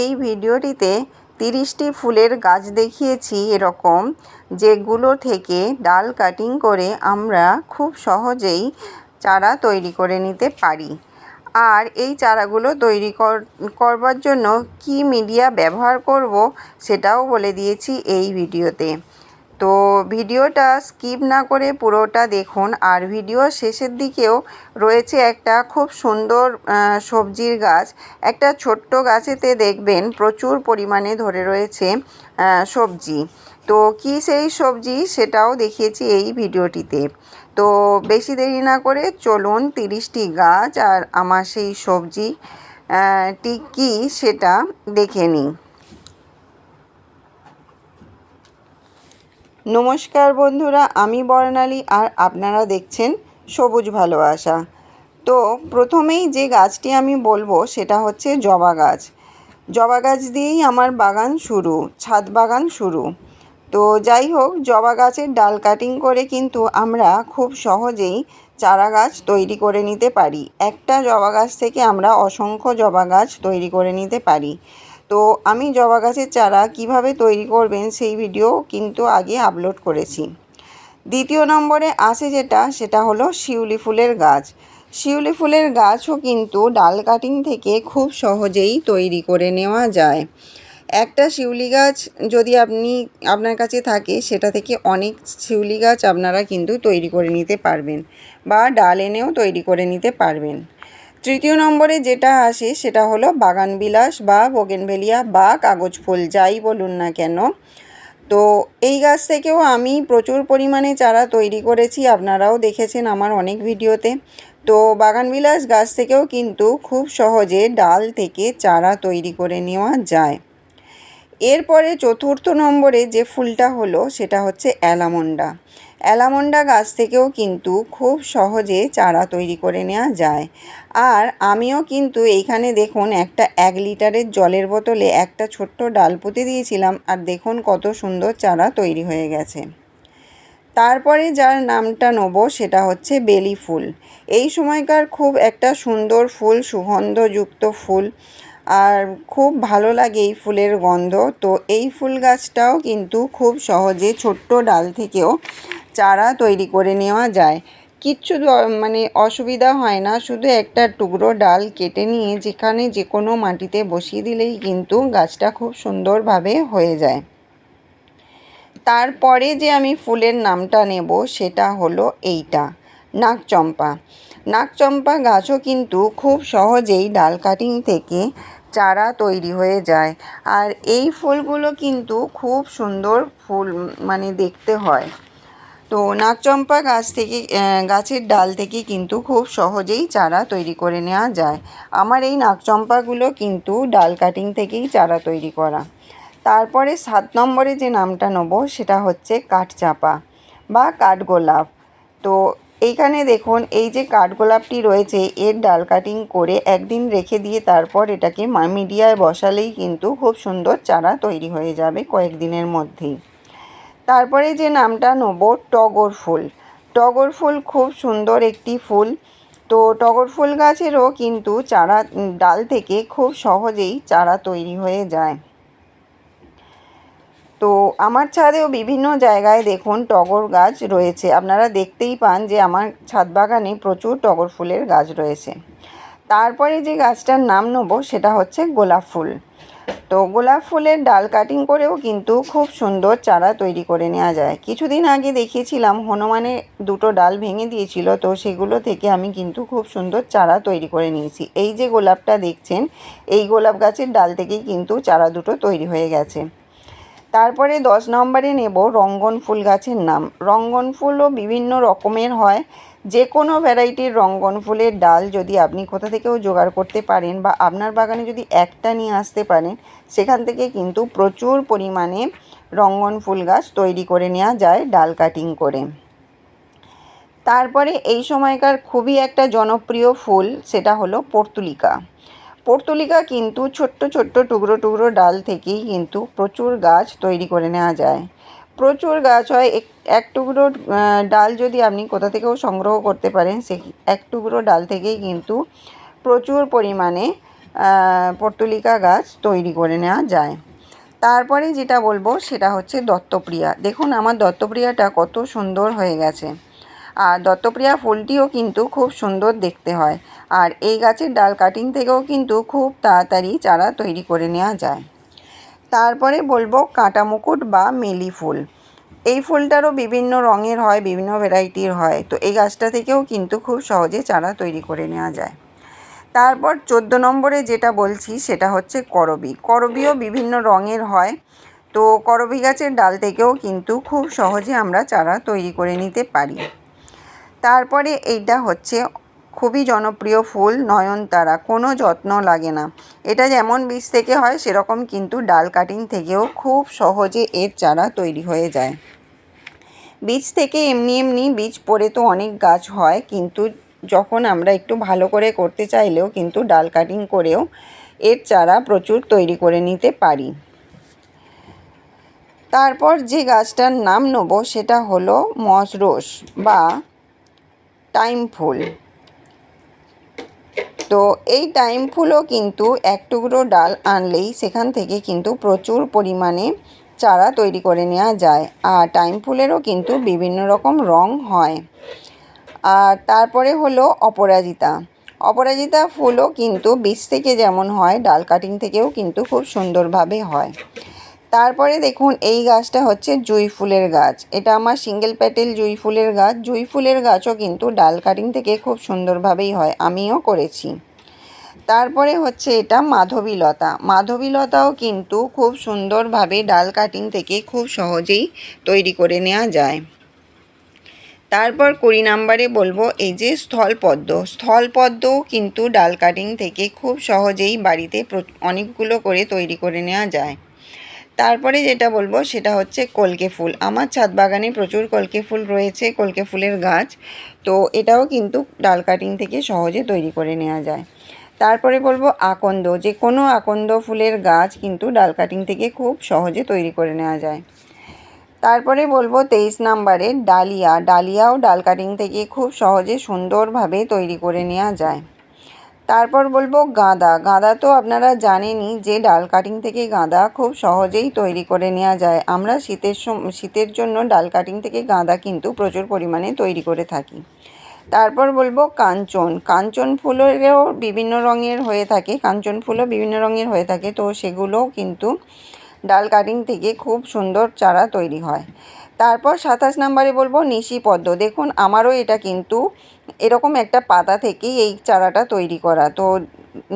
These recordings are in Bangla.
এই ভিডিওটিতে 30টি ফুলের গাছ দেখিয়েছি এরকম, যেগুলো থেকে ডাল কাটিং করে আমরা খুব সহজেই চারা তৈরি করে নিতে পারি। আর এই চারাগুলো তৈরি করবার জন্য কি মিডিয়া ব্যবহার করব সেটাও বলে দিয়েছি এই ভিডিওতে। তো ভিডিওটা স্কিপ না করে পুরোটা দেখুন। আর ভিডিওর শেষের দিকেও রয়েছে একটা খুব সুন্দর সবজির গাছ। একটা ছোট্ট গাছেতে দেখবেন প্রচুর পরিমাণে ধরে রয়েছে সবজি। তো কি সেই সবজি সেটাও দেখিয়েছি এই ভিডিওটিতে। তো বেশি দেরি না করে চলুন 30টি গাছ আর আমার সেই সবজি কী সেটা দেখে নিই। নমস্কার বন্ধুরা, আমি বর্ণালী আর আপনারা দেখছেন সবুজ ভালোবাসা। তো প্রথমেই যে গাছটি আমি বলবো সেটা হচ্ছে জবা গাছ। জবা গাছ দিয়েই আমার বাগান শুরু, ছাদ বাগান শুরু। তো যাই হোক, জবা গাছের ডাল কাটিং করে কিন্তু আমরা খুব সহজেই চারা গাছ তৈরি করে নিতে পারি। একটা জবা গাছ থেকে আমরা অসংখ্য জবা গাছ তৈরি করে নিতে পারি। তো আমি জবা গাছের চারা কিভাবে তৈরি করবেন সেই ভিডিও কিন্তু আগে আপলোড করেছি। দ্বিতীয় নম্বরে আসে সেটা হলো শিউলি ফুলের গাছ। শিউলি ফুলের গাছও কিন্তু ডাল কাটিং থেকে খুব সহজেই তৈরি করে নেওয়া যায়। একটা শিউলি গাছ যদি আপনার কাছে থাকে, সেটা থেকে অনেক শিউলি গাছ আপনারা কিন্তু তৈরি করে নিতে পারবেন বা ডাল এনেও তৈরি করে নিতে পারবেন। তৃতীয় নম্বরে যেটা আসে সেটা হলো বাগানবিলাস বা বোগেনভেলিয়া বা কাগজ ফুল, যাই বলুন না কেন। তো এই গাছ থেকেও আমি প্রচুর পরিমাণে চারা তৈরি করেছি, আপনারাও দেখেছেন আমার অনেক ভিডিওতে। তো বাগানবিলাস গাছ থেকেও কিন্তু খুব সহজে ডাল থেকে চারা তৈরি করে নেওয়া যায়। এরপরে চতুর্থ নম্বরে যে ফুলটা হলো সেটা হচ্ছে অ্যালামন্ডা। অ্যালামন্ডা গাছ থেকেও কিন্তু খুব সহজে চারা তৈরি করে নেওয়া যায়। আর আমিও কিন্তু এইখানে দেখুন একটা 1 লিটারের জলের বোতলে একটা ছোট্ট ডাল পুঁতে দিয়েছিলাম, আর দেখুন কত সুন্দর চারা তৈরি হয়ে গেছে। তারপরে যার নামটা নেব সেটা হচ্ছে বেলি ফুল। এই সময়কার খুব একটা সুন্দর ফুল, সুগন্ধযুক্ত ফুল, আর খুব ভালো লাগে এই ফুলের গন্ধ। তো এই ফুল গাছটাও কিন্তু খুব সহজে ছোট্ট ডাল থেকেও চারা তৈরি করে নেওয়া যায়। কিচ্ছু অসুবিধা হয় না, শুধু একটা টুকরো ডাল কেটে নিয়ে যেখানে যে কোনো মাটিতে বসিয়ে দিলেই কিন্তু গাছটা খুব সুন্দরভাবে হয়ে যায়। তারপরে যে আমি ফুলের নামটা নেব সেটা হলো এইটা, নাগচম্পা। নাগচম্পা গাছও কিন্তু খুব সহজেই ডাল কাটিং থেকে চারা তৈরি হয়ে যায়। আর এই ফুলগুলো কিন্তু খুব সুন্দর ফুল দেখতে হয়। তো নাগচম্পা গাছের ডাল থেকে কিন্তু খুব সহজেই চারা তৈরি করে নেওয়া যায়। আমার এই নাগচম্পাগুলো কিন্তু ডাল কাটিং থেকেই চারা তৈরি করা। তারপরে 7 নম্বরে যে নামটা নেব সেটা হচ্ছে কাঠচাঁপা বা কাঠগোলাপ। তো এইখানে দেখুন এই যে কাঠগোলাপটি রয়েছে, এর ডাল কাটিং করে একদিন রেখে দিয়ে তারপর এটাকে মিডিয়ায় বসালেই কিন্তু খুব সুন্দর চারা তৈরি হয়ে যাবে কয়েকদিনের মধ্যেই। তারপরে যে নামটা নেব টগর ফুল। টগর ফুল খুব সুন্দর একটি ফুল। তো টগর ফুল গাছেরও কিন্তু ডাল থেকে খুব সহজেই চারা তৈরি হয়ে যায়। তো আমার ছাদেও বিভিন্ন জায়গায় দেখুন টগর গাছ রয়েছে, আপনারা দেখতেই পান যে আমার ছাদ বাগানে প্রচুর টগর ফুলের গাছ রয়েছে। তারপরে যে গাছটার নাম নেব সেটা হচ্ছে গোলাপ ফুল। তো গোলাপ ফুলের ডাল কাটিং করেও কিন্তু খুব সুন্দর চারা তৈরি করে নেওয়া যায়। কিছুদিন আগে দেখিয়েছিলাম হনুমানের 2টো ডাল ভেঙে দিয়েছিল, তো সেগুলো থেকে আমি কিন্তু খুব সুন্দর চারা তৈরি করে নিয়েছি। এই যে গোলাপটা দেখছেন, এই গোলাপ গাছের ডাল থেকেই কিন্তু চারা দুটো তৈরি হয়ে গেছে। তারপরে 10 নম্বরে নেব রঙ্গন ফুল গাছের নাম। রঙ্গন ফুলও বিভিন্ন রকমের হয়। যে কোনো ভ্যারাইটির রঙ্গন ফুলের ডাল যদি আপনি কোথা থেকেও জোগাড় করতে পারেন বা আপনার বাগানে যদি একটা নিয়ে আসতে পারেন, সেখান থেকে কিন্তু প্রচুর পরিমাণে রঙ্গন ফুল গাছ তৈরি করে নেওয়া যায় ডাল কাটিং করে। তারপরে এই সময়কার খুবই একটা জনপ্রিয় ফুল সেটা হলো পর্তুলিকা। পর্তুলিকা কিন্তু ছোট্ট ছোট্ট টুকরো টুকরো ডাল থেকেই কিন্তু প্রচুর গাছ তৈরি করে নেওয়া যায়। প্রচুর গাছ হয়। এক টুকরো ডাল যদি আপনি কোথা থেকেও সংগ্রহ করতে পারেন, সেই এক টুকরো ডাল থেকেই কিন্তু প্রচুর পরিমাণে পর্তুলিকা গাছ তৈরি করে নেওয়া যায়। তারপরে যেটা বলবো সেটা হচ্ছে দত্তপ্রিয়া। দেখুন আমার দত্তপ্রিয়াটা কত সুন্দর হয়ে গেছে, আর দত্তপ্রিয়া ফুলটিও কিন্তু খুব সুন্দর দেখতে হয়। আর এই গাছের ডাল কাটিং থেকেও কিন্তু খুব তাড়াতাড়ি চারা তৈরি করে নেওয়া যায়। তারপরে বলবো কাঁটা মুকুট বা মেলি ফুল। এই ফুলটারও বিভিন্ন রঙের হয়, বিভিন্ন ভ্যারাইটির হয়, তো এই গাছটা থেকেও কিন্তু খুব সহজে চারা তৈরি করে নেওয়া যায়। তারপর 14 নম্বরে যেটা বলছি সেটা হচ্ছে করবী। করবীও বিভিন্ন রঙের হয়, তো করবী গাছের ডাল থেকেও কিন্তু খুব সহজে আমরা চারা তৈরি করে নিতে পারি। তারপরে এইটা হচ্ছে খুবই জনপ্রিয় ফুল নয়নতারা। কোনো যত্ন লাগে না, এটা যেমন বীজ থেকে হয় সেরকম কিন্তু ডাল কাটিং থেকেও খুব সহজে এর চারা তৈরি হয়ে যায়। বীজ থেকে এমনি এমনি বীজ পড়ে তো অনেক গাছ হয়, কিন্তু যখন আমরা একটু ভালো করে করতে চাইলেও কিন্তু ডাল কাটিং করেও এর চারা প্রচুর তৈরি করে নিতে পারি। তারপর যে গাছটার নাম নেব সেটা হলো মশরোস বা টাইম ফুল। তো এই টাইম ফুলও কিন্তু এক টুকরো ডাল আনলেই সেখান থেকে কিন্তু প্রচুর পরিমাণে চারা তৈরি করে নেওয়া যায়। আর টাইম ফুলেরও কিন্তু বিভিন্ন রকম রং হয়। আর তারপরে হলো অপরাজিতা। অপরাজিতা ফুলও কিন্তু বীজ থেকে যেমন হয় ডাল কাটিং থেকেও কিন্তু খুব সুন্দরভাবে হয়। তারপরে দেখুন এই গাছটা হচ্ছে জুঁই ফুলের গাছ। এটা আমার সিঙ্গেল প্যাটেল জুঁই ফুলের গাছ। জুঁই ফুলের গাছও কিন্তু ডাল কাটিং থেকে খুব সুন্দরভাবেই হয়, আমিও করেছি। তারপরে হচ্ছে এটা মাধবীলতা। মাধবীলতাও কিন্তু খুব সুন্দরভাবে ডাল কাটিং থেকে খুব সহজেই তৈরি করে নেওয়া যায়। তারপর 20 নম্বরে বলবো এই যে স্থলপদ্ম। স্থলপদ্মও কিন্তু ডাল কাটিং থেকে খুব সহজেই বাড়িতে অনেকগুলো করে তৈরি করে নেওয়া যায়। তারপরে যেটা বলবো সেটা হচ্ছে কলকে ফুল। আমার ছাদ বাগানে প্রচুর কলকে ফুল রয়েছে, কলকে ফুলের গাছ, তো এটাও কিন্তু ডাল কাটিং থেকে সহজে তৈরি করে নেওয়া যায়। তারপরে বলবো আকন্দ। যে কোনো আকন্দ ফুলের গাছ কিন্তু ডাল কাটিং থেকে খুব সহজে তৈরি করে নেওয়া যায়। তারপরে বলবো 23 নম্বরে ডালিয়া। ডালিয়াও ডাল কাটিং থেকে খুব সহজে সুন্দরভাবে তৈরি করে নেওয়া যায়। তারপর বলবো গাঁদা। গাঁদা তো আপনারা জানেনই যে ডাল কাটিং থেকে গাঁদা খুব সহজেই তৈরি করে নেওয়া যায়। আমরা শীতের জন্য ডাল কাটিং থেকে গাঁদা কিন্তু প্রচুর পরিমাণে তৈরি করে থাকি। তারপর বলবো কাঞ্চন। কাঞ্চন ফুলেরও বিভিন্ন রঙের হয়ে থাকে, কাঞ্চন ফুলও বিভিন্ন রঙের হয়ে থাকে, তো সেগুলোও কিন্তু ডাল কাটিং থেকে খুব সুন্দর চারা তৈরি হয়। তারপর 27 নম্বরে বলবো নিশিপদ্ম। দেখুন আমারও এটা কিন্তু এরকম একটা পাতা থেকেই এই চারাটা তৈরি করা। তো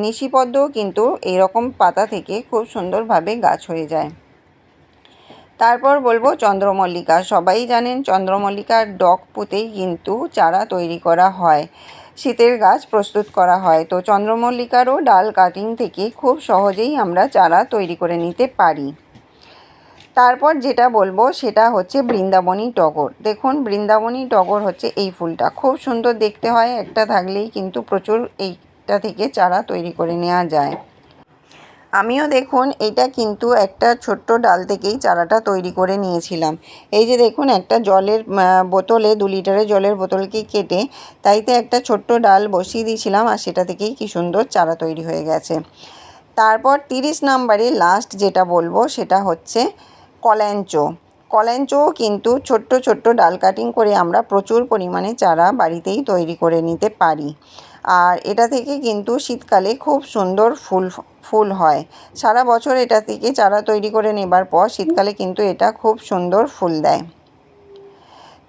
নিশিপদ্মও কিন্তু এইরকম পাতা থেকে খুব সুন্দরভাবে গাছ হয়ে যায়। তারপর বলবো চন্দ্রমল্লিকা। সবাই জানেন চন্দ্রমল্লিকার ডগ পুঁতেই কিন্তু চারা তৈরি করা হয়, শীতের গাছ প্রস্তুত করা হয়। তো চন্দ্রমল্লিকারও ডাল কাটিং থেকে খুব সহজেই আমরা চারা তৈরি করে নিতে পারি। তারপর যেটা বলবো সেটা হচ্ছে বৃন্দাবনী টগর। দেখুন বৃন্দাবনী টগর হচ্ছে এই ফুলটা, খুব সুন্দর দেখতে হয়, একটা থাকলেই কিন্তু প্রচুর এইটা থেকে চারা তৈরি করে নেওয়া যায়। আমিও দেখুন এটা কিন্তু একটা ছোট্ট ডাল থেকেই চারাটা তৈরি করে নিয়েছিলাম। এই যে দেখুন একটা জলের বোতলে 2 লিটারের জলের বোতলকে কেটে তাইতে একটা ছোট্ট ডাল বসিয়ে দিয়েছিলাম, আর সেটা থেকেই কি সুন্দর চারা তৈরি হয়ে গেছে। তারপর 30 নম্বরে লাস্ট যেটা বলবো সেটা হচ্ছে কল্যাঞ্চো। কল্যাঞ্চোও কিন্তু ছোট্ট ছোট্ট ডাল কাটিং করে আমরা প্রচুর পরিমাণে চারা বাড়িতেই তৈরি করে নিতে পারি। আর এটা থেকে কিন্তু শীতকালে খুব সুন্দর ফুল হয়। সারা বছর এটা থেকে চারা তৈরি করে নেবার পর শীতকালে কিন্তু এটা খুব সুন্দর ফুল দেয়।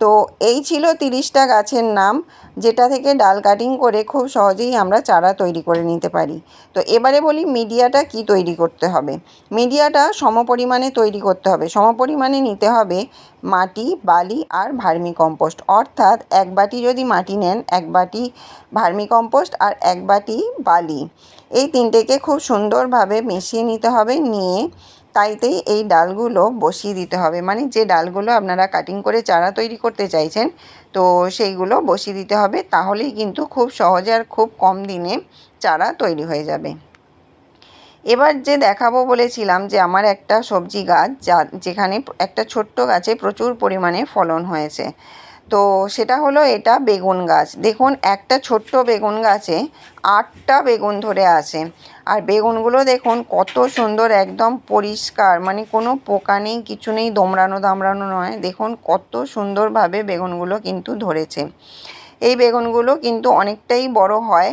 তো এই ছিল 30টা গাছের নাম, যেটা থেকে ডাল কাটিং করে খুব সহজেই আমরা চারা তৈরি করে নিতে পারি। তো এবারে বলি মিডিয়াটা কি তৈরি করতে হবে। মিডিয়াটা সমপরিমাণে তৈরি করতে হবে। সমপরিমাণে নিতে হবে মাটি, বালি আর ভার্মিকম্পোস্ট। অর্থাৎ 1 বাটি যদি মাটি নেন, 1 বাটি ভার্মিকম্পোস্ট আর 1 বাটি বালি, এই তিনটেকে খুব সুন্দরভাবে মিশিয়ে নিতে হবে। নিয়ে তাইতেই এই ডালগুলো বসিয়ে দিতে হবে, মানে যে ডালগুলো আপনারা কাটিং করে চারা তৈরি করতে চাইছেন তো সেইগুলো বসিয়ে দিতে হবে। তাহলেই কিন্তু খুব সহজে আর খুব কম দিনে চারা তৈরি হয়ে যাবে। এবার যে দেখাবো বলেছিলাম যে আমার একটা সবজি গাছ যেখানে একটা ছোট্ট গাছে প্রচুর পরিমাণে ফলন হয়েছে। তো সেটা হলো এটা বেগুন গাছ। দেখুন একটা ছোট্ট বেগুন গাছে 8টা বেগুন ধরে আছে। আর বেগুনগুলো দেখুন কত সুন্দর, একদম পরিষ্কার, মানে কোনো পোকা নেই, কিছু নেই, দোমড়ানো নয়। দেখুন কত সুন্দরভাবে বেগুনগুলো কিন্তু ধরেছে। এই বেগুনগুলো কিন্তু অনেকটাই বড় হয়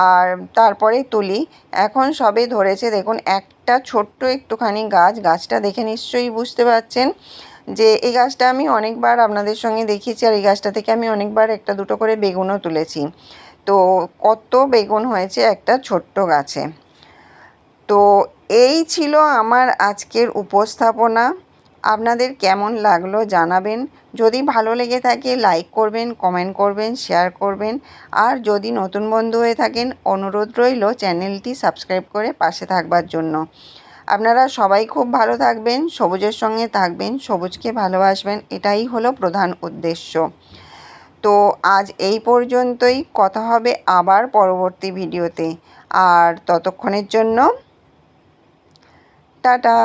আর তারপরে তুলি। এখন সবে ধরেছে। দেখুন একটা ছোট্ট একটুখানি গাছটা দেখে নিশ্চয়ই বুঝতে পারছেন যে এই গাছটা আমি অনেকবার আপনাদের সঙ্গে দেখিয়েছি, আর এই গাছটা থেকে আমি অনেকবার একটা দুটো করে বেগুনও তুলেছি। তো কত বেগুন হয়েছে একটা ছোট্ট গাছে। তো এই ছিল আমার আজকের উপস্থাপনা। আপনাদের কেমন লাগলো জানাবেন। যদি ভালো লেগে থাকে লাইক করবেন, কমেন্ট করবেন, শেয়ার করবেন। আর যদি নতুন বন্ধু হয়ে থাকেন অনুরোধ রইল চ্যানেলটি সাবস্ক্রাইব করে পাশে থাকবার জন্য। আপনারা সবাই খুব ভালো থাকবেন, সবুজের সঙ্গে থাকবেন, সবুজকে ভালোবাসবেন, এটাই হলো প্রধান উদ্দেশ্য। তো আজ এই পর্যন্তই। কথা হবে আবার পরবর্তী ভিডিওতে। আর ততক্ষণের জন্য টাটা।